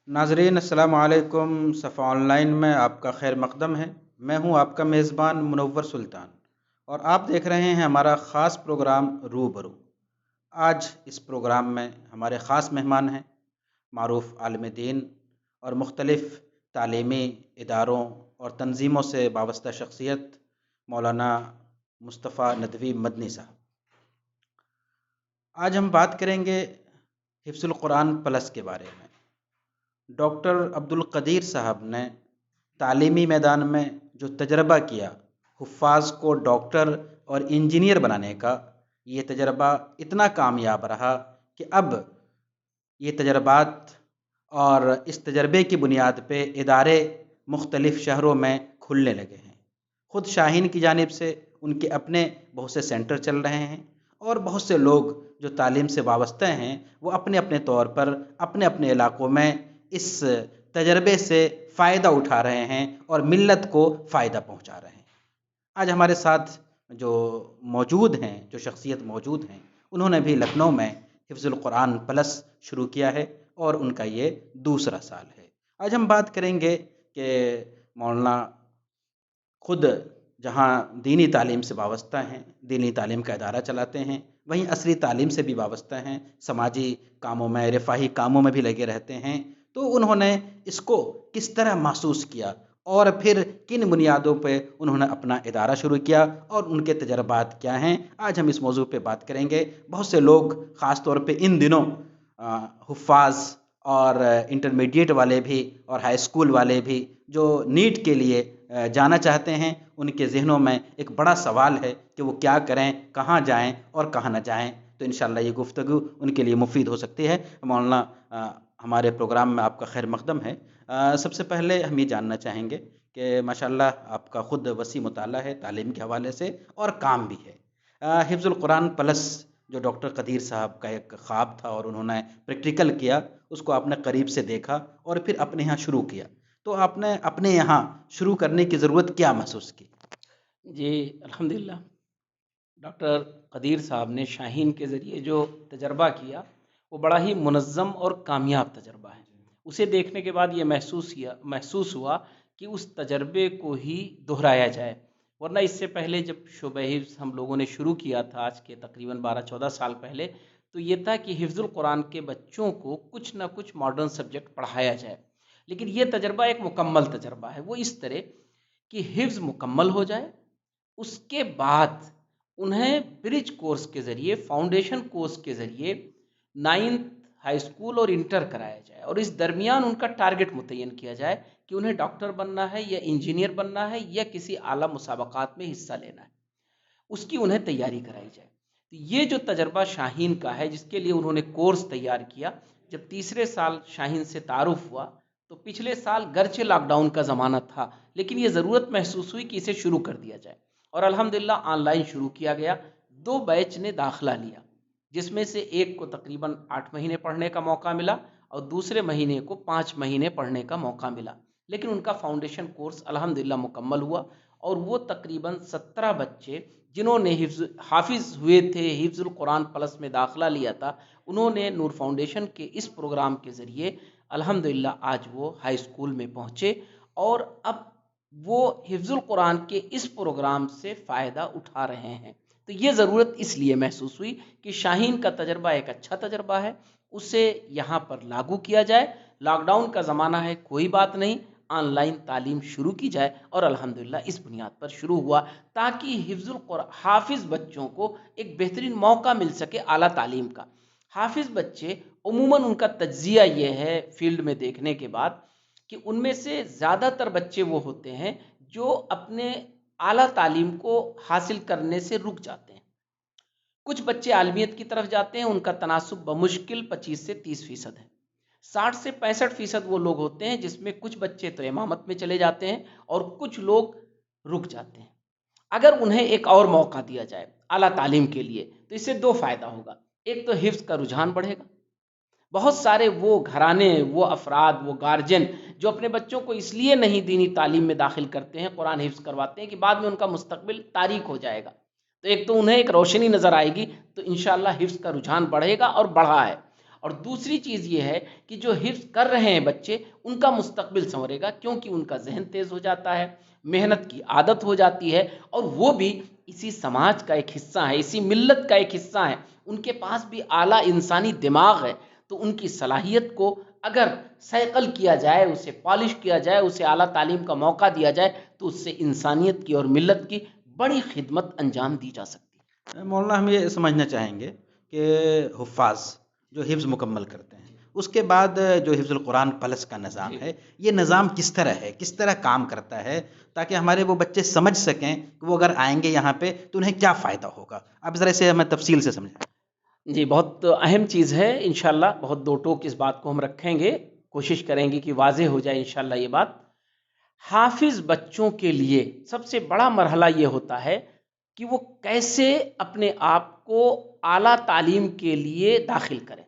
नाजरीन अस्सलाम वालेकुम। सफ़ा ऑनलाइन में आपका खैर मकदम है। मैं हूं आपका मेज़बान मुनव्वर सुल्तान और आप देख रहे हैं हमारा ख़ास प्रोग्राम रूबरू। आज इस प्रोग्राम में हमारे ख़ास मेहमान हैं मारूफ़ आलिम दीन और मुख्तलिफ़ तालीमी इदारों और तंजीमों से वाबस्ता शख्सियत मौलाना मुस्तफ़ा नदवी मदनी साहब। आज हम बात करेंगे हिफ्ज़ुल कुरान प्लस के बारे में। डॉक्टर अब्दुल कदीर साहब ने तालीमी मैदान में जो तजर्बा किया हुफ़्फ़ाज़ को डॉक्टर और इंजीनियर बनाने का, ये तजर्बा इतना कामयाब रहा कि अब ये तजर्बात और इस तजर्बे की बुनियाद पे इदारे मुख्तलिफ़ शहरों में खुलने लगे हैं। ख़ुद शाहीन की जानिब से उनके अपने बहुत से सेंटर चल रहे हैं और बहुत से लोग जो तालीम से वाबस्ते हैं वो अपने अपने तौर पर अपने अपने इलाक़ों में इस तजर्बे से फ़ायदा उठा रहे हैं और मिल्लत को फ़ायदा पहुँचा रहे हैं। आज हमारे साथ जो मौजूद हैं, जो शख्सियत मौजूद हैं, उन्होंने भी लखनऊ में हिफ्ज़ुल कुरान प्लस शुरू किया है और उनका ये दूसरा साल है। आज हम बात करेंगे कि मौलाना खुद जहाँ दीनी तालीम से वाबस्ता हैं, दीनी तालीम का इदारा चलाते हैं, वहीं असली तालीम से भी वाबस्ता हैं, समाजी कामों में, रफ़ाही कामों में भी लगे रहते हैं। तो उन्होंने इसको किस तरह महसूस किया और फिर किन बुनियादों पे उन्होंने अपना इदारा शुरू किया और उनके तजर्बात क्या हैं, आज हम इस मौजू पे बात करेंगे। बहुत से लोग ख़ास तौर पे इन दिनों हुफ़्फ़ाज़ और इंटरमीडिएट वाले भी और हाई स्कूल वाले भी जो नीट के लिए जाना चाहते हैं, उनके ज़हनों में एक बड़ा सवाल है कि वो क्या करें, कहाँ जाएँ और कहाँ न जाएँ। तो इंशाअल्लाह ये गुफ्तगू उनके लिए मुफ़ीद हो सकती है। मौलाना हमारे प्रोग्राम में आपका खैर मक़दम है। सबसे पहले हम ये जानना चाहेंगे कि माशाअल्लाह आपका ख़ुद वसी मुताला है तालीम के हवाले से और काम भी है। हिफ्ज़ुल कुरान प्लस जो डॉक्टर कदीर साहब का एक ख़्वाब था और उन्होंने प्रैक्टिकल किया, उसको आपने करीब से देखा और फिर अपने यहाँ शुरू किया। तो आपने अपने यहाँ शुरू करने की ज़रूरत क्या महसूस की? जी, अल्हम्दुलिल्लाह। डॉक्टर कदीर साहब ने शाहीन के ज़रिए जो तजर्बा किया, वो बड़ा ही मुनज़्ज़म और कामयाब तजर्बा है। उसे देखने के बाद ये महसूस हुआ कि उस तजर्बे को ही दोहराया जाए। वरना इससे पहले जब शोबे हिफ्ज़ हम लोगों ने शुरू किया था, आज के तकरीबन 12-14 साल पहले, तो ये था कि हिफ्ज़ुल कुरान के बच्चों को कुछ न कुछ मॉडर्न सब्जेक्ट पढ़ाया जाए। लेकिन ये तजर्बा एक मुकम्मल तजर्बा है। वो इस तरह कि हिफ्ज़ मुकम्मल हो जाए, उसके बाद उन्हें ब्रिज कोर्स के ज़रिए, फाउंडेशन कोर्स के ज़रिए 9th हाई स्कूल और इंटर कराया जाए और इस दरमियान उनका टारगेट मुतय्यन किया जाए कि उन्हें डॉक्टर बनना है या इंजीनियर बनना है या किसी आला मुसाबक़ात में हिस्सा लेना है। उसकी उन्हें तैयारी कराई जाए। तो ये जो तजर्बा शाहीन का है, जिसके लिए उन्होंने कोर्स तैयार किया, जब तीसरे साल शाहीन से तारुफ़ हुआ, तो पिछले साल गरचे लॉकडाउन का ज़माना था, लेकिन ये ज़रूरत महसूस हुई कि इसे शुरू कर दिया जाए और अल्हम्दुलिल्लाह ऑनलाइन शुरू किया गया। 2 बैच ने दाखिला लिया, जिसमें से एक को तकरीबन 8 महीने पढ़ने का मौका मिला और दूसरे महीने को 5 महीने पढ़ने का मौका मिला। लेकिन उनका फाउंडेशन कोर्स अल्हम्दुलिल्लाह मुकम्मल हुआ और वो तकरीबन 17 बच्चे जिन्होंने हाफिज़ हुए थे, हिफ्ज़ुल कुरान प्लस में दाखिला लिया था, उन्होंने नूर फाउंडेशन के इस प्रोग्राम के ज़रिए अल्हम्दुलिल्लाह आज वो हाई स्कूल में पहुँचे और अब वो हिफ्ज़ुल कुरान के इस प्रोग्राम से फ़ायदा उठा रहे हैं। तो ये ज़रूरत इसलिए महसूस हुई कि शाहीन का तजर्बा एक अच्छा तजर्बा है, उसे यहाँ पर लागू किया जाए। लॉकडाउन का ज़माना है, कोई बात नहीं, ऑनलाइन तालीम शुरू की जाए और अल्हम्दुलिल्लाह इस बुनियाद पर शुरू हुआ ताकि हाफिज़ बच्चों को एक बेहतरीन मौका मिल सके आला तालीम का। हाफिज़ बच्चे उमूमन उनका तज्ज़िया ये है फील्ड में देखने के बाद कि उनमें से ज़्यादातर बच्चे वो होते हैं जो अपने आला तालीम को हासिल करने से रुक जाते हैं। कुछ बच्चे आलमियत की तरफ जाते हैं, उनका तनासुब बमुश्किल 25 से 30% है। 60 से 65% वो लोग होते हैं जिसमें कुछ बच्चे तो इमामत में चले जाते हैं और कुछ लोग रुक जाते हैं। अगर उन्हें एक और मौका दिया जाए आला तालीम के लिए, तो इससे 2 फ़ायदा होगा। एक तो हिफ्ज़ का रुझान बढ़ेगा। बहुत सारे वो घराने, वो अफ़राद, वो गार्जियन जो अपने बच्चों को इसलिए नहीं दीनी तालीम में दाखिल करते हैं, कुरान हिफ्ज़ करवाते हैं कि बाद में उनका मुस्तक़बिल तारीक हो जाएगा। तो एक तो उन्हें एक रोशनी नज़र आएगी, तो इंशाअल्लाह हिफ्ज़ का रुझान बढ़ेगा और बढ़ा है। और दूसरी चीज़ ये है कि जो हिफ्ज़ कर रहे हैं बच्चे, उनका मुस्तकबिल संवरेगा, क्योंकि उनका जहन तेज़ हो जाता है, मेहनत की आदत हो जाती है, और वो भी इसी समाज का एक हिस्सा है, इसी मिल्लत का एक हिस्सा है, उनके पास भी आला इंसानी दिमाग है। तो उनकी सलाहियत को अगर सैकल किया जाए, उसे पॉलिश किया जाए, उसे आला तालीम का मौका दिया जाए, तो उससे इंसानियत की और मिल्लत की बड़ी खिदमत अंजाम दी जा सकती है। मौलाना हम ये समझना चाहेंगे कि हुफ़्फ़ाज़ जो हिफ्ज़ मुकम्मल करते हैं, उसके बाद जो हिफ्ज़ुल कुरान प्लस का निज़ाम जी। है, ये निज़ाम किस तरह है? किस तरह काम करता है? ताकि हमारे वो बच्चे समझ सकें कि वो अगर आएँगे यहाँ पे तो उन्हें क्या फ़ायदा होगा? आप ज़रा इसे हमें तफ़सील से समझाएँ। जी, बहुत अहम चीज़ है। इंशाअल्लाह बहुत दो टोक इस बात को हम रखेंगे, कोशिश करेंगे कि वाज़ेह हो जाए इंशाअल्लाह ये बात। हाफ़िज़ बच्चों के लिए सबसे बड़ा मरहला ये होता है कि वो कैसे अपने आप को आला तालीम के लिए दाखिल करें।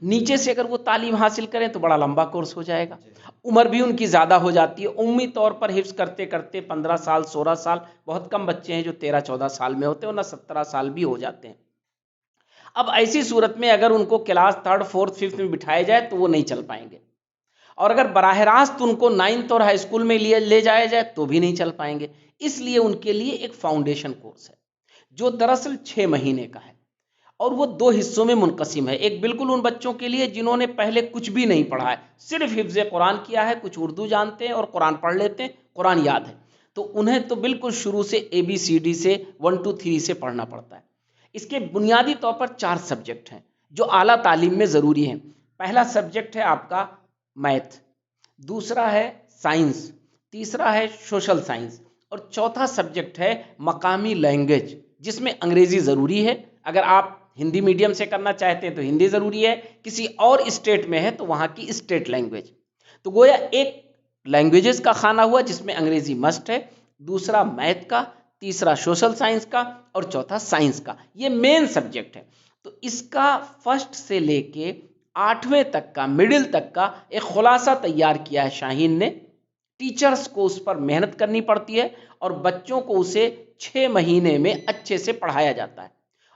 नीचे से अगर वो तालीम हासिल करें तो बड़ा लंबा कोर्स हो जाएगा, उम्र भी उनकी ज़्यादा हो जाती है। उम्मी तौर पर हिफ्ज़ करते-करते 15 साल, 16 साल, बहुत कम बच्चे हैं जो 13-14 साल में होते हैं, वरना 17 साल भी हो जाते हैं। अब ऐसी सूरत में अगर उनको क्लास 3rd, 4th, 5th में बिठाया जाए तो वो नहीं चल पाएंगे, और अगर बराह रास्त उनको 9th और हाई स्कूल में ले जाया जाए तो भी नहीं चल पाएंगे। इसलिए उनके लिए एक फाउंडेशन कोर्स है जो दरअसल 6 महीने का है, और वो 2 हिस्सों में मुनक़सिम है। एक बिल्कुल उन बच्चों के लिए जिन्होंने पहले कुछ भी नहीं पढ़ा है, सिर्फ हिफ्ज़ कुरान किया है, कुछ उर्दू जानते हैं और कुरान पढ़ लेते हैं, कुरान याद है, तो उन्हें तो बिल्कुल शुरू से ABCD से 1 2 3 से पढ़ना पड़ता है। इसके बुनियादी तौर पर 4 सब्जेक्ट हैं जो आला तालीम में ज़रूरी हैं। पहला सब्जेक्ट है आपका मैथ, दूसरा है साइंस, तीसरा है सोशल साइंस, और चौथा सब्जेक्ट है मकामी लैंग्वेज, जिसमें अंग्रेज़ी ज़रूरी है। अगर आप हिंदी मीडियम से करना चाहते हैं तो हिंदी ज़रूरी है, किसी और स्टेट में है तो वहाँ की स्टेट लैंग्वेज। तो गोया एक लैंग्वेजेस का खाना हुआ जिसमें अंग्रेज़ी मस्ट है, दूसरा मैथ का, तीसरा सोशल साइंस का, और चौथा साइंस का। ये मेन सब्जेक्ट है। तो इसका फर्स्ट से लेके 8वें तक का, मिडिल तक का एक खुलासा तैयार किया है शाहीन ने। टीचर्स को उस पर मेहनत करनी पड़ती है और बच्चों को उसे 6 महीने में अच्छे से पढ़ाया जाता है,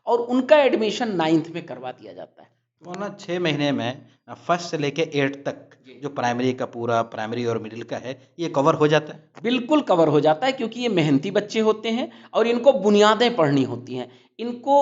और उनका एडमिशन 9th में करवा दिया जाता है। वो ना 6 महीने में फर्स्ट से लेके 8 तक जो प्राइमरी का पूरा प्राइमरी और मिडिल का है, ये कवर हो जाता है? बिल्कुल कवर हो जाता है, क्योंकि ये मेहनती बच्चे होते हैं और इनको बुनियादें पढ़नी होती हैं। इनको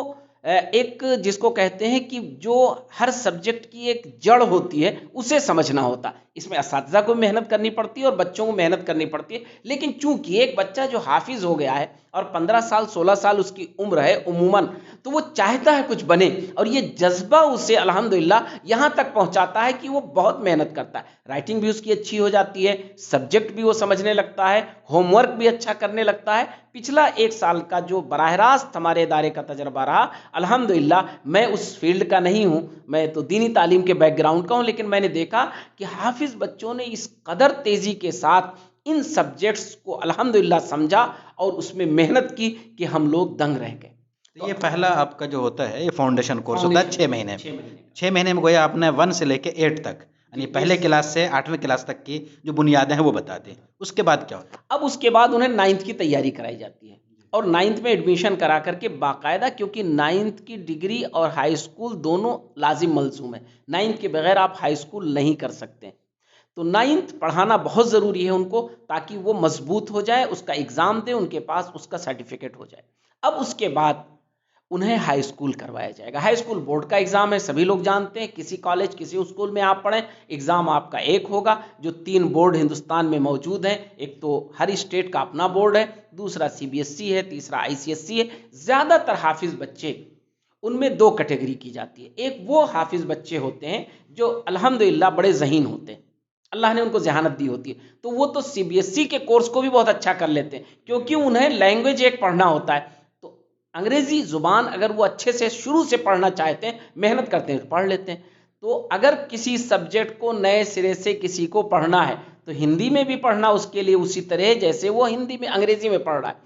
एक जिसको कहते हैं कि जो हर सब्जेक्ट की एक जड़ होती है उसे समझना होता है। इसमें असातिज़ा को मेहनत करनी पड़ती है और बच्चों को मेहनत करनी पड़ती है। लेकिन चूंकि एक बच्चा जो हाफिज़ हो गया है और 15 साल 16 साल उसकी उम्र है उमूमन, तो वो चाहता है कुछ बने, और ये जज्बा उसे अल्हम्दुलिल्लाह यहाँ तक पहुँचाता है कि वो बहुत मेहनत करता है। राइटिंग भी उसकी अच्छी हो जाती है, सब्जेक्ट भी वो समझने लगता है, होमवर्क भी अच्छा करने लगता है। पिछला 1 साल का जो बराह रास्त हमारे इदारे का तजर्बा रहा, अल्हम्दुलिल्लाह, मैं उस फील्ड का नहीं हूँ, मैं तो दीनी तालीम के बैकग्राउंड का हूँ, लेकिन मैंने देखा कि हाफिज़ बच्चों ने इस कदर तेज़ी के साथ इन सब्जेक्ट्स को अल्हम्दुलिल्लाह समझा और उसमें मेहनत की कि हम लोग दंग रह गए। तो ये पहला आपका जो होता है, ये फाउंडेशन कोर्स होता है 6 महीने में। 6 महीने का। 6 महीने में गोया आपने 1 से लेके 8 तक, यानी पहले क्लास से 8वीं क्लास तक की जो बुनियादें हैं वो बता दी। उसके बाद क्या होता है? अब उसके बाद उन्हें 9th की तैयारी कराई जाती है, और 9th में एडमिशन करा करके बाकायदा, क्योंकि 9th की डिग्री और हाई स्कूल दोनों लाजिम मलजूम है। 9th के बगैर आप हाई स्कूल नहीं कर सकते। तो 9th पढ़ाना बहुत ज़रूरी है उनको, ताकि वो मजबूत हो जाए, उसका एग्ज़ाम दे, उनके पास उसका सर्टिफिकेट हो जाए। अब उसके बाद उन्हें हाई स्कूल करवाया जाएगा। हाई स्कूल बोर्ड का एग्ज़ाम है, सभी लोग जानते हैं। किसी कॉलेज, किसी स्कूल में आप पढ़ें, एग्ज़ाम आपका एक होगा। जो 3 बोर्ड हिंदुस्तान में मौजूद हैं, एक तो हर स्टेट का अपना बोर्ड है, दूसरा CBSE है, तीसरा ICSE है। ज़्यादातर हाफिज़ बच्चे, उनमें 2 कैटेगरी की जाती है। एक वो हाफिज़ बच्चे होते हैं जो अल्हम्दुलिल्लाह बड़े ज़हीन होते हैं, अल्लाह ने उनको ज़हानत दी होती है, तो वो तो CBSE के कोर्स को भी बहुत अच्छा कर लेते हैं, क्योंकि उन्हें लैंग्वेज एक पढ़ना होता है। तो अंग्रेज़ी ज़ुबान अगर वो अच्छे से शुरू से पढ़ना चाहते हैं, मेहनत करते हैं, तो पढ़ लेते हैं। तो अगर किसी सब्जेक्ट को नए सिरे से किसी को पढ़ना है, तो हिंदी में भी पढ़ना उसके लिए उसी तरह जैसे वो हिंदी में अंग्रेज़ी में पढ़ रहा है।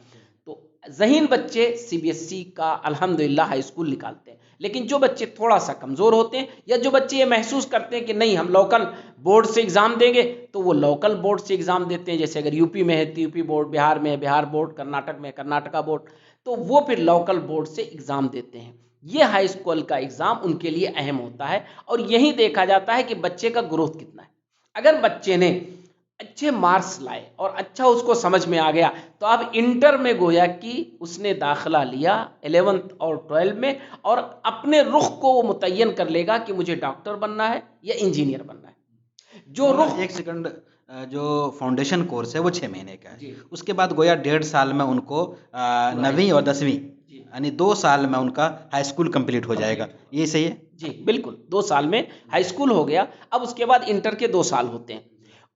तो ज़हीन बच्चे CBSE का अल्हम्दुलिल्लाह हाई स्कूल निकालते हैं। लेकिन जो बच्चे थोड़ा सा कमज़ोर होते हैं, या जो बच्चे ये महसूस करते हैं कि नहीं हम लोकल बोर्ड से एग्ज़ाम देंगे, तो वो लोकल बोर्ड से एग्ज़ाम देते हैं। जैसे अगर यूपी में है तो यूपी बोर्ड, बिहार में है बिहार बोर्ड, कर्नाटक में कर्नाटका बोर्ड, तो वो फिर लोकल बोर्ड से एग्ज़ाम देते हैं। ये हाई स्कूल का एग्ज़ाम उनके लिए अहम होता है और यही देखा जाता है कि बच्चे का ग्रोथ कितना है। अगर बच्चे ने अच्छे मार्क्स लाए और अच्छा उसको समझ में आ गया तो अब इंटर में गोया कि उसने दाखिला लिया 11th और 12 में और अपने रुख को वो मुतय्यन कर लेगा कि मुझे डॉक्टर बनना है या इंजीनियर बनना है। जो मौलाना, रुख एक सेकंड, जो फाउंडेशन कोर्स है वो 6 महीने का है। जी उसके बाद गोया 1.5 साल में उनको पूरा 9वीं और 10वीं जी यानी 2 साल में उनका हाई स्कूल कंप्लीट हो जाएगा। ये सही है? जी बिल्कुल 2 साल में हाई स्कूल हो गया। अब उसके बाद इंटर के 2 साल होते हैं,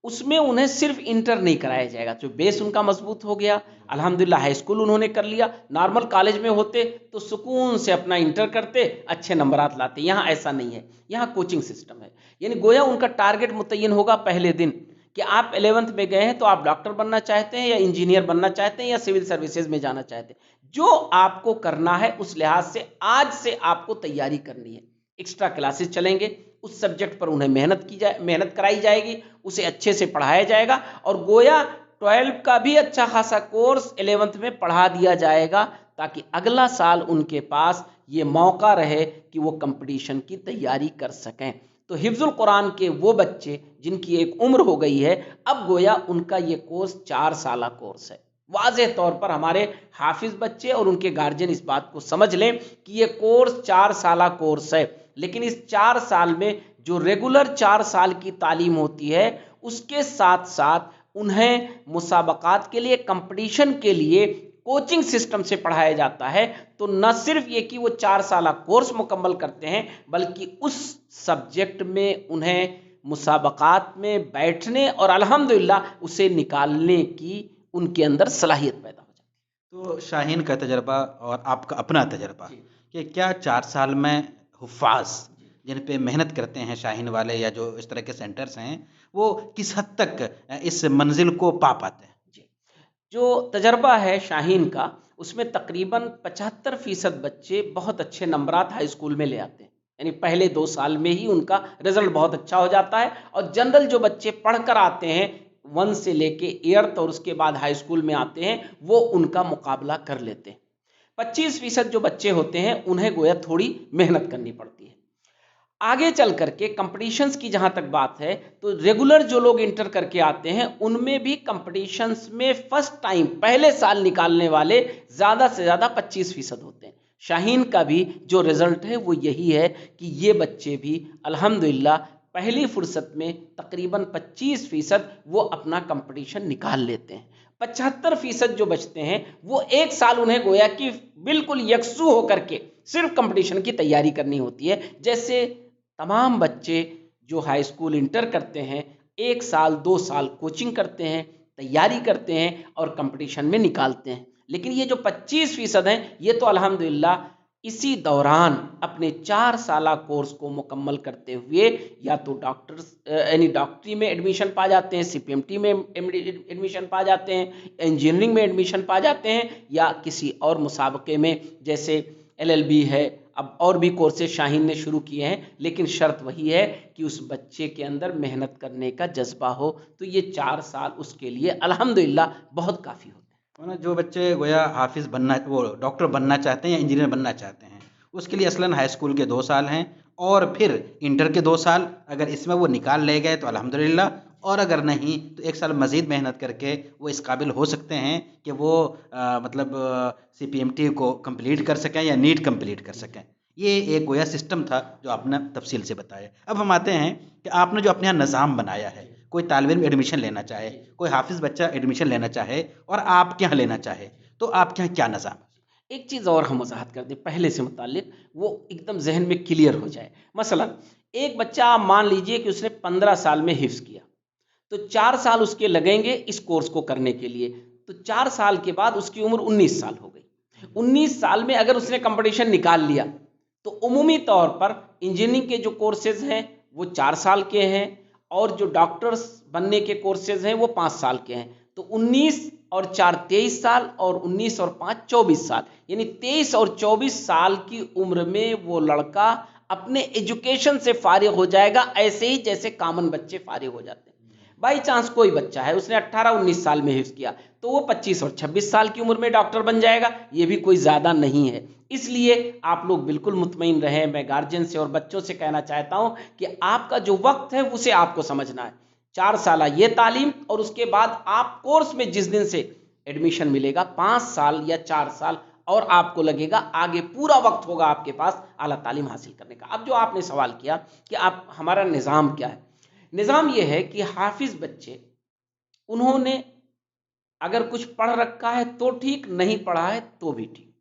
उसमें उन्हें सिर्फ इंटर नहीं कराया जाएगा, जो बेस उनका मजबूत हो गया, अल्हम्दुलिल्लाह हाई स्कूल उन्होंने कर लिया। नॉर्मल कॉलेज में होते तो सुकून से अपना इंटर करते, अच्छे नंबरात लाते। यहाँ ऐसा नहीं है, यहाँ कोचिंग सिस्टम है। यानी गोया उनका टारगेट मुतय्यन होगा पहले दिन कि आप 11th में गए हैं तो आप डॉक्टर बनना चाहते हैं या इंजीनियर बनना चाहते हैं या सिविल सर्विसेज में जाना चाहते हैं। जो आपको करना है उस लिहाज से आज से आपको तैयारी करनी है। एक्स्ट्रा क्लासेस चलेंगे, उस सब्जेक्ट पर उन्हें मेहनत कराई जाएगी, उसे अच्छे से पढ़ाया जाएगा और गोया 12 का भी अच्छा खासा कोर्स 11th में पढ़ा दिया जाएगा ताकि अगला साल उनके पास ये मौका रहे कि वो कंपटीशन की तैयारी कर सकें। तो हिफ्जुल कुरान के वो बच्चे जिनकी एक उम्र हो गई है, अब गोया उनका ये कोर्स 4 साला कोर्स है। वाज़ेह तौर पर हमारे हाफिज बच्चे और उनके गार्जियन इस बात को समझ लें कि ये कोर्स 4 साला कोर्स है, लेकिन इस 4 साल में जो रेगुलर 4 साल की तालीम होती है उसके साथ साथ उन्हें मुसाबकात के लिए, कंपटीशन के लिए कोचिंग सिस्टम से पढ़ाया जाता है। तो न सिर्फ ये कि वो 4 साला कोर्स मुकम्मल करते हैं बल्कि उस सब्जेक्ट में उन्हें मुसाबकात में बैठने और अल्हम्दुलिल्लाह उसे निकालने की उनके अंदर सलाहियत पैदा हो जाती तो शाहीन का तजर्बा और आपका अपना तजर्बा है। कि क्या 4 साल में हुफ़ाज़ जिन पे मेहनत करते हैं शाहीन वाले या जो इस तरह के सेंटर्स हैं, वो किस हद तक इस मंजिल को पा पाते हैं? जी, जो तजर्बा है शाहीन का उसमें तकरीबन 75% बच्चे बहुत अच्छे नंबरात हाई स्कूल में ले आते हैं। यानी पहले 2 साल में ही उनका रिजल्ट बहुत अच्छा हो जाता है और जनरल जो बच्चे पढ़कर आते हैं 1 से लेके 8th और उसके बाद हाई स्कूल में आते हैं वो उनका मुकाबला कर लेते हैं। 25% जो बच्चे होते हैं उन्हें गोया थोड़ी मेहनत करनी पड़ती है। आगे चल करके कंपटीशंस की जहाँ तक बात है तो रेगुलर जो लोग इंटर करके आते हैं उनमें भी कंपटीशंस में फर्स्ट टाइम पहले साल निकालने वाले ज़्यादा से ज़्यादा 25% होते हैं। शाहीन का भी जो रिज़ल्ट है वो यही है कि ये बच्चे भी अल्हम्दुलिल्लाह पहली फुर्सत में तकरीबन 25% वो अपना कंपटीशन निकाल लेते हैं। 75% जो बचते हैं वो एक साल उन्हें गोया कि बिल्कुल यकसू होकर के सिर्फ कंपटीशन की तैयारी करनी होती है। जैसे तमाम बच्चे जो हाई स्कूल इंटर करते हैं 1 साल 2 साल कोचिंग करते हैं, तैयारी करते हैं और कंपटीशन में निकालते हैं। लेकिन ये जो 25% हैं ये तो अल्हम्दुलिल्लाह इसी दौरान अपने 4 साला कोर्स को मुकम्मल करते हुए या तो डॉक्टर्स यानी डॉक्टरी में एडमिशन पा जाते हैं, CPMT में एडमिशन पा जाते हैं, इंजीनियरिंग में एडमिशन पा जाते हैं या किसी और मुसाबके में जैसे LLB है। अब और भी कोर्सेज शाहीन ने शुरू किए हैं लेकिन शर्त वही है कि उस बच्चे के अंदर मेहनत करने का जज्बा हो। तो ये 4 साल उसके लिए अल्हम्दुलिल्लाह बहुत काफ़ी होते हैं। वरना जो बच्चे गोया हाफिज़ बनना, वो डॉक्टर बनना चाहते हैं या इंजीनियर बनना चाहते हैं, उसके लिए असलन हाई स्कूल के 2 साल हैं और फिर इंटर के 2 साल। अगर इसमें वो निकाल ले गए तो अल्हम्दुलिल्लाह, और अगर नहीं तो 1 साल मज़ीद मेहनत करके वो इस काबिल हो सकते हैं कि वो मतलब CPMT को कंप्लीट कर सकें या नीट कंप्लीट कर सकें। ये एक गोया सिस्टम था जो आपने तफसील से बताया। अब हम आते हैं कि आपने जो अपने यहाँ निज़ाम बनाया है, कोई तालिब इल्म एडमिशन लेना चाहे, कोई हाफिज़ बच्चा एडमिशन लेना चाहे और आपके यहाँ लेना चाहे, तो आपके यहाँ क्या निज़ाम है? एक चीज़ और हम वजाहत कर दें पहले से मुतालिक, वो एकदम जहन में क्लियर हो जाए। मसलन एक बच्चा आप मान लीजिए कि उसने 15 साल में हिफ्स किया तो 4 साल उसके लगेंगे इस कोर्स को करने के लिए। तो 4 साल के बाद उसकी उम्र 19 साल हो गई। 19 साल में अगर उसने कंपटीशन निकाल लिया तो उमूमी तौर पर इंजीनियरिंग के जो कोर्सेज हैं वो 4 साल के हैं और जो डॉक्टर्स बनने के कोर्सेज हैं वो 5 साल के हैं। तो 19 और 4 23 साल और 19 और 5 24 साल, यानी 23 और 24 साल की उम्र में वो लड़का अपने एजुकेशन से फारिग हो जाएगा, ऐसे ही जैसे कॉमन बच्चे फारिग हो जाते हैं। बाई चांस कोई बच्चा है उसने 18-19 साल में हिफ्ज किया तो वो 25 और 26 साल की उम्र में डॉक्टर बन जाएगा, ये भी कोई ज़्यादा नहीं है। इसलिए आप लोग बिल्कुल मुतमईन रहें। मैं गार्जियन से और बच्चों से कहना चाहता हूँ कि आपका जो वक्त है उसे आपको समझना है। 4 साल ये तालीम और उसके बाद आप कोर्स में जिस दिन से एडमिशन मिलेगा 5 साल या 4 साल और आपको लगेगा आगे पूरा वक्त होगा आपके पास आला तालीम हासिल करने का। अब जो आपने सवाल किया कि आप हमारा निज़ाम क्या है, निज़ाम ये है कि हाफिज बच्चे उन्होंने अगर कुछ पढ़ रखा है तो ठीक, नहीं पढ़ा है तो भी ठीक,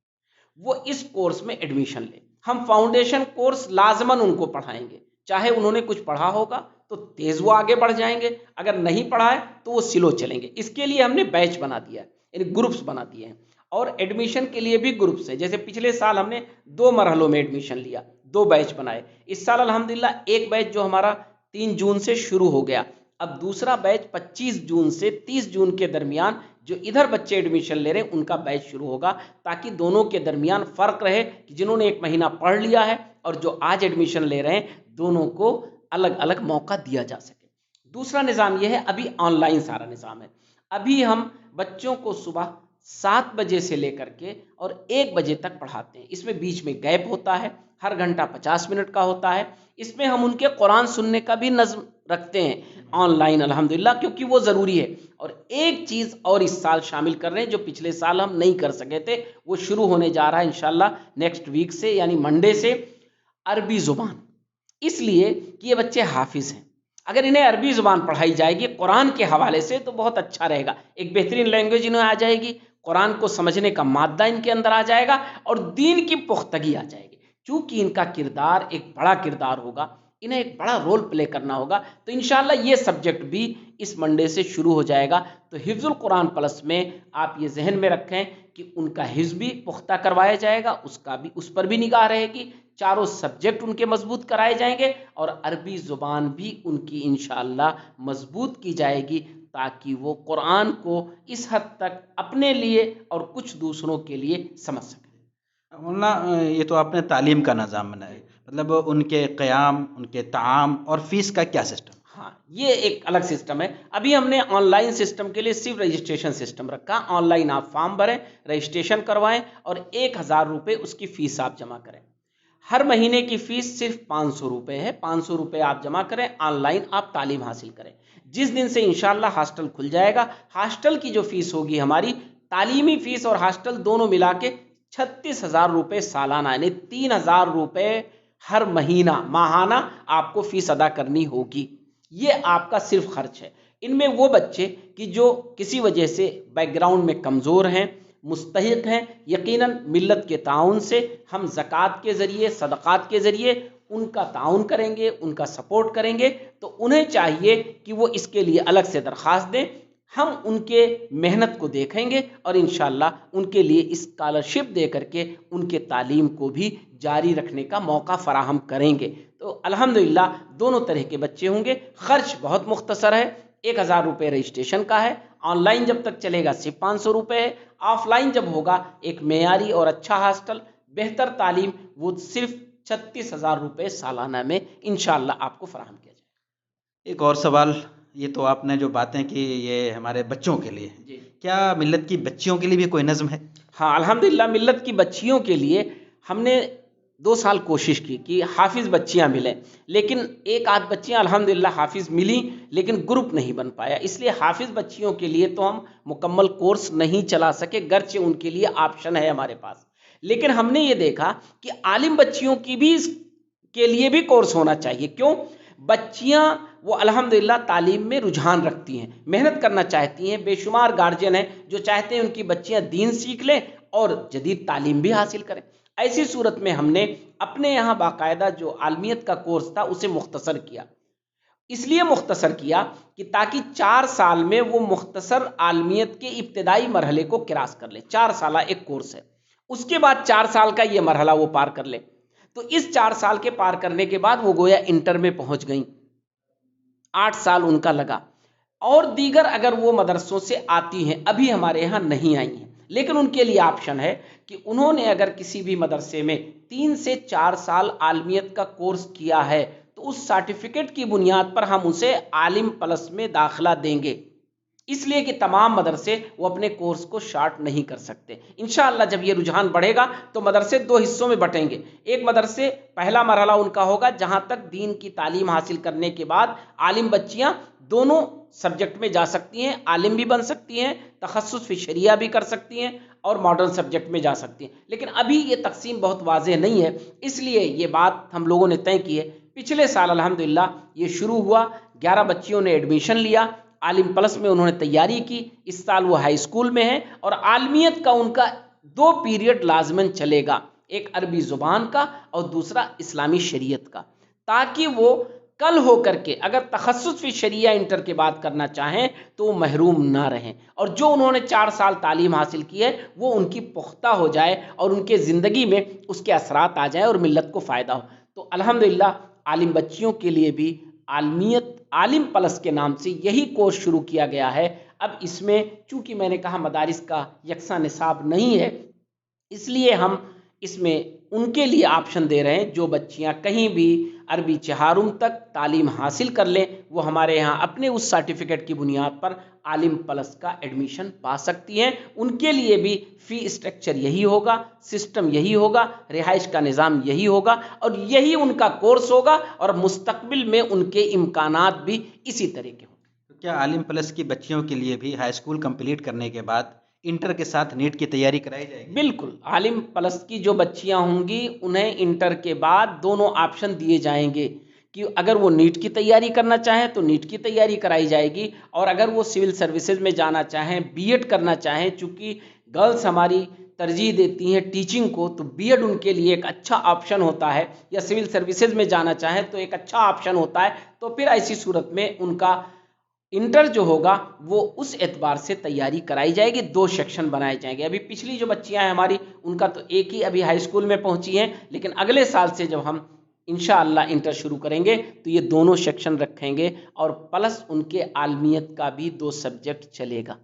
वो इस कोर्स में एडमिशन ले। हम फाउंडेशन कोर्स लाजमन उनको पढ़ाएंगे, चाहे उन्होंने कुछ पढ़ा होगा तो तेज वो आगे बढ़ जाएंगे, अगर नहीं पढ़ा है तो वो स्लो चलेंगे। इसके लिए हमने बैच बना दिया है, यानी ग्रुप्स बना दिए हैं और एडमिशन के लिए भी ग्रुप्स है। जैसे पिछले साल हमने 2 मरहलों में एडमिशन लिया, 2 बैच बनाए। इस साल अल्हम्दुलिल्लाह एक बैच जो हमारा 3 जून से शुरू हो गया, अब दूसरा बैच 25 जून से 30 जून के दरमियान जो इधर बच्चे एडमिशन ले रहे हैं उनका बैच शुरू होगा, ताकि दोनों के दरमियान फ़र्क रहे कि जिन्होंने 1 महीना पढ़ लिया है और जो आज एडमिशन ले रहे हैं, दोनों को अलग अलग मौका दिया जा सके। दूसरा निज़ाम यह है, अभी ऑनलाइन सारा निज़ाम है। अभी हम बच्चों को सुबह 7 बजे से लेकर के और 1 बजे तक पढ़ाते हैं। इसमें बीच में गैप होता है, हर घंटा 50 मिनट का होता है। इसमें हम उनके कुरान सुनने का भी नज़्म रखते हैं ऑनलाइन अल्हम्दुलिल्लाह, क्योंकि वो ज़रूरी है। और एक चीज़ और इस साल शामिल कर रहे हैं जो पिछले साल हम नहीं कर सके थे, वो शुरू होने जा रहा है इंशाल्लाह नेक्स्ट वीक से, यानी मंडे से, अरबी ज़ुबान। इसलिए कि ये बच्चे हाफिज़ हैं, अगर इन्हें अरबी ज़ुबान पढ़ाई जाएगी कुरान के हवाले से तो बहुत अच्छा रहेगा। एक बेहतरीन लैंग्वेज इन्हें आ जाएगी, कुरान को समझने का मादा इनके अंदर आ जाएगा और दीन की पुख्तगी आ जाएगी। चूँकि इनका किरदार एक बड़ा किरदार होगा, इन्हें एक बड़ा रोल प्ले करना होगा, तो इंशाल्लाह ये सब्जेक्ट भी इस मंडे से शुरू हो जाएगा। तो हिफ्ज़ुल कुरान प्लस में आप ये जहन में रखें कि उनका हिफ्ज़ भी पुख्ता करवाया जाएगा, उसका भी, उस पर भी निगाह रहेगी, चारों सब्जेक्ट उनके मजबूत कराए जाएंगे और अरबी ज़ुबान भी उनकी इंशाअल्लाह मजबूत की जाएगी, ताकि वो कुरान को इस हद तक अपने लिए और कुछ दूसरों के लिए समझ सकें। मौलाना, ये तो आपने तालीम का निज़ाम बनाया, मतलब उनके क़याम, उनके ताम और फ़ीस का क्या सिस्टम? हाँ, ये एक अलग सिस्टम है। अभी हमने ऑनलाइन सिस्टम के लिए सिर्फ रजिस्ट्रेशन सिस्टम रखा। ऑनलाइन आप फॉर्म भरें, रजिस्ट्रेशन करवाएं और 1000 रुपये उसकी फ़ीस आप जमा करें। हर महीने की फ़ीस सिर्फ 500 रुपये है। 500 रुपये आप जमा करें, ऑनलाइन आप तालीम हासिल करें। जिस दिन से इंशाल्लाह हॉस्टल खुल जाएगा, हॉस्टल की जो फ़ीस होगी हमारी, तालीमी फ़ीस और हॉस्टल दोनों मिला के 36,000 रुपये सालाना, यानी 3,000 रुपये हर महीना, माहाना आपको फ़ीस अदा करनी होगी। ये आपका सिर्फ खर्च है। इनमें वो बच्चे कि जो किसी वजह से बैकग्राउंड में कमज़ोर हैं, मुस्तहिक हैं, यकीनन मिल्लत के ताउन से हम ज़कात के ज़रिए, सदक़ात के ज़रिए उनका ताउन करेंगे, उनका सपोर्ट करेंगे। तो उन्हें चाहिए कि वो इसके लिए अलग से दरख्वास्त दें, हम उनके मेहनत को देखेंगे और इंशाअल्लाह उनके लिए स्कॉलरशिप दे करके उनके तालीम को भी जारी रखने का मौका फ़राहम करेंगे। तो अल्हम्दुलिल्लाह दोनों तरह के बच्चे होंगे। ख़र्च बहुत मुख्तसर है, 1000 रुपये रजिस्ट्रेशन का है। ऑनलाइन जब तक चलेगा सिर्फ 500 रुपये है। ऑफलाइन जब होगा एक मेयारी और अच्छा हॉस्टल, बेहतर तालीम, वो सिर्फ 36,000 रुपये सालाना में इंशाअल्लाह आपको फराहम किया जाए। एक और सवाल, ये तो आपने जो बातें की ये हमारे बच्चों के लिए, जी, क्या मिल्लत की बच्चियों के लिए भी कोई नज़म है? हाँ, अल्हम्दुलिल्लाह मिल्लत की बच्चियों के लिए हमने 2 साल कोशिश की कि हाफिज़ बच्चियाँ मिलें, लेकिन एक आध बच्चियाँ अल्हम्दुलिल्लाह हाफिज़ मिली, लेकिन ग्रुप नहीं बन पाया। इसलिए हाफिज़ बच्चियों के लिए तो हम मुकम्मल कोर्स नहीं चला सके, गर्चे उनके लिए ऑप्शन है हमारे पास। लेकिन हमने ये देखा कि आलिम बच्चियों की भी के लिए भी कोर्स होना चाहिए। क्यों? बच्चियाँ वो अल्हम्दुलिल्लाह तालीम में रुझान रखती हैं, मेहनत करना चाहती हैं। बेशुमार गार्जियन हैं जो चाहते हैं उनकी बच्चियाँ दीन सीख लें और जदीद तालीम भी हासिल करें। ऐसी सूरत में हमने अपने यहाँ बाकायदा जो आलमियत का कोर्स था उसे मुख्तसर किया। इसलिए मुख्तसर किया कि ताकि 4 साल में वो मुख्तसर आलमियत के इब्तिदाई मरहले को क्रॉस कर ले। 4 साल एक कोर्स है, उसके बाद 4 साल का ये मरहला वो पार कर ले। तो इस 4 साल के पार करने के बाद वो गोया इंटर में पहुंच गई। 8 साल उनका लगा। और दीगर अगर वो मदरसों से आती हैं, अभी हमारे यहाँ नहीं आई हैं, लेकिन उनके लिए ऑप्शन है कि उन्होंने अगर किसी भी मदरसे में 3 से 4 साल आलमियत का कोर्स किया है तो उस सर्टिफिकेट की बुनियाद पर हम उसे आलिम प्लस में दाखिला देंगे, इसलिए कि तमाम मदरसे वो अपने कोर्स को शार्ट नहीं कर सकते। इंशाअल्लाह जब ये रुझान बढ़ेगा तो मदरसे दो हिस्सों में बटेंगे। एक मदरसे पहला मरहला उनका होगा जहां तक दीन की तालीम हासिल करने के बाद आलिम बच्चियां दोनों सब्जेक्ट में जा सकती हैं, आलिम भी बन सकती हैं, तखस्सुस फी शरिया भी कर सकती हैं और मॉडर्न सब्जेक्ट में जा सकती हैं। लेकिन अभी ये तकसीम बहुत वाज़ेह नहीं है, इसलिए ये बात हम लोगों ने तय की है। पिछले साल अल्हम्दुलिल्लाह ये शुरू हुआ, 11 बच्चियों ने एडमिशन लिया, आलिम प्लस में उन्होंने तैयारी की। इस साल वो हाई स्कूल में है और आलमियत का उनका 2 पीरियड लाजमन चलेगा, एक अरबी ज़ुबान का और दूसरा इस्लामी शरीयत का, ताकि वो कल हो करके अगर तखस्सुस फी शरिया इंटर के बाद करना चाहें तो वो महरूम ना रहें और जो उन्होंने 4 साल तालीम हासिल की है वो उनकी पुख्ता हो जाए और उनके ज़िंदगी में उसके असरात आ जाए और मिल्लत को फ़ायदा हो। तो अल्हम्दुलिल्लाह आलिम बच्चियों के लिए भी आलमियत आलिम प्लस के नाम से यही कोर्स शुरू किया गया है। अब इसमें चूंकि मैंने कहा मदारिस का यकसा निसाब नहीं है, इसलिए हम इसमें उनके लिए ऑप्शन दे रहे हैं जो बच्चियां कहीं भी अरबी चहारुम तक तालीम हासिल कर लें, वो हमारे यहाँ अपने उस सर्टिफिकेट की बुनियाद पर आलिम प्लस का एडमिशन पा सकती हैं। उनके लिए भी फ़ी स्ट्रक्चर यही होगा, सिस्टम यही होगा, रिहाइश का निज़ाम यही होगा और यही उनका कोर्स होगा और मुस्तकबिल में उनके इम्कानात भी इसी तरह के होंगे। तो क्या आलिम प्लस की बच्चियों के लिए भी हाई स्कूल कंप्लीट करने के बाद इंटर के साथ नीट की तैयारी कराई जाएगी? बिल्कुल, आलिम प्लस की जो बच्चियां होंगी उन्हें इंटर के बाद दोनों ऑप्शन दिए जाएंगे कि अगर वो नीट की तैयारी करना चाहें तो नीट की तैयारी कराई जाएगी और अगर वो सिविल सर्विसेज में जाना चाहें, बीएड करना चाहें, चूँकि गर्ल्स हमारी तरजीह देती हैं टीचिंग को, तो बीएड उनके लिए एक अच्छा ऑप्शन होता है, या सिविल सर्विसेज में जाना चाहें तो एक अच्छा ऑप्शन होता है। तो फिर ऐसी सूरत में उनका इंटर जो होगा वो उस एतबार से तैयारी कराई जाएगी, 2 सेक्शन बनाए जाएंगे। अभी पिछली जो बच्चियां हैं हमारी उनका तो एक ही अभी हाई स्कूल में पहुंची हैं, लेकिन अगले साल से जब हम इंशाअल्लाह इंटर शुरू करेंगे तो ये दोनों सेक्शन रखेंगे और प्लस उनके आलमियत का भी 2 सब्जेक्ट चलेगा।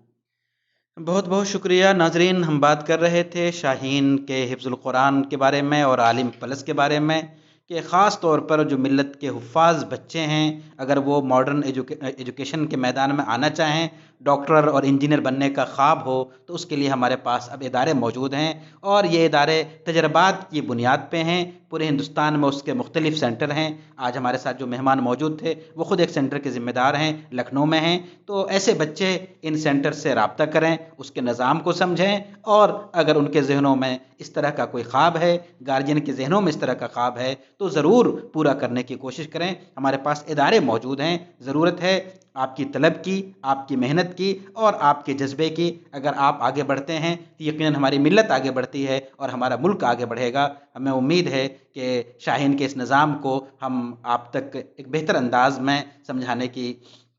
बहुत बहुत शुक्रिया नाजरीन। हम बात कर रहे थे शाहीन के हिफ्ज़ुल कुरान के बारे में और आलिम प्लस के बारे में कि ख़ास तौर पर जो मिल्लत के हुफ़ाज़ बच्चे हैं, अगर वो मॉडर्न एजुकेशन के मैदान में आना चाहें, डॉक्टर और इंजीनियर बनने का ख्वाब हो, तो उसके लिए हमारे पास अब इदारे मौजूद हैं और ये इदारे तजर्बात की बुनियाद पे हैं। पूरे हिंदुस्तान में उसके मुख्तलिफ सेंटर हैं। आज हमारे साथ जो मेहमान मौजूद थे वो ख़ुद एक सेंटर के ज़िम्मेदार हैं, लखनऊ में हैं। तो ऐसे बच्चे इन सेंटर से रब्ता करें, उसके निज़ाम को समझें और अगर उनके ज़हनों में इस तरह का कोई ख्वाब है, गार्जियन के ज़हनों में इस तरह का ख्वाब है, तो ज़रूर पूरा करने की कोशिश करें। हमारे पास इदारे मौजूद हैं। ज़रूरत है आपकी तलब की, आपकी मेहनत की और आपके जज्बे की। अगर आप आगे बढ़ते हैं तो यकीनन हमारी मिल्लत आगे बढ़ती है और हमारा मुल्क आगे बढ़ेगा। हमें उम्मीद है कि शाहीन के इस निज़ाम को हम आप तक एक बेहतर अंदाज में समझाने की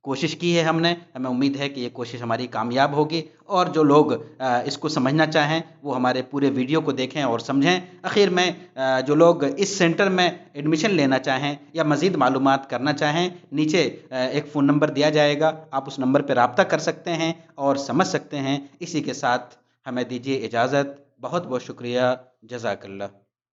कोशिश की है हमने। हमें उम्मीद है कि ये कोशिश हमारी कामयाब होगी और जो लोग इसको समझना चाहें वो हमारे पूरे वीडियो को देखें और समझें। आखिर में जो लोग इस सेंटर में एडमिशन लेना चाहें या मज़ीद मालूमात करना चाहें, नीचे एक फ़ोन नंबर दिया जाएगा, आप उस नंबर पर रब्ता कर सकते हैं और समझ सकते हैं। इसी के साथ हमें दीजिए इजाज़त। बहुत बहुत शुक्रिया। जज़ाकल्लाह।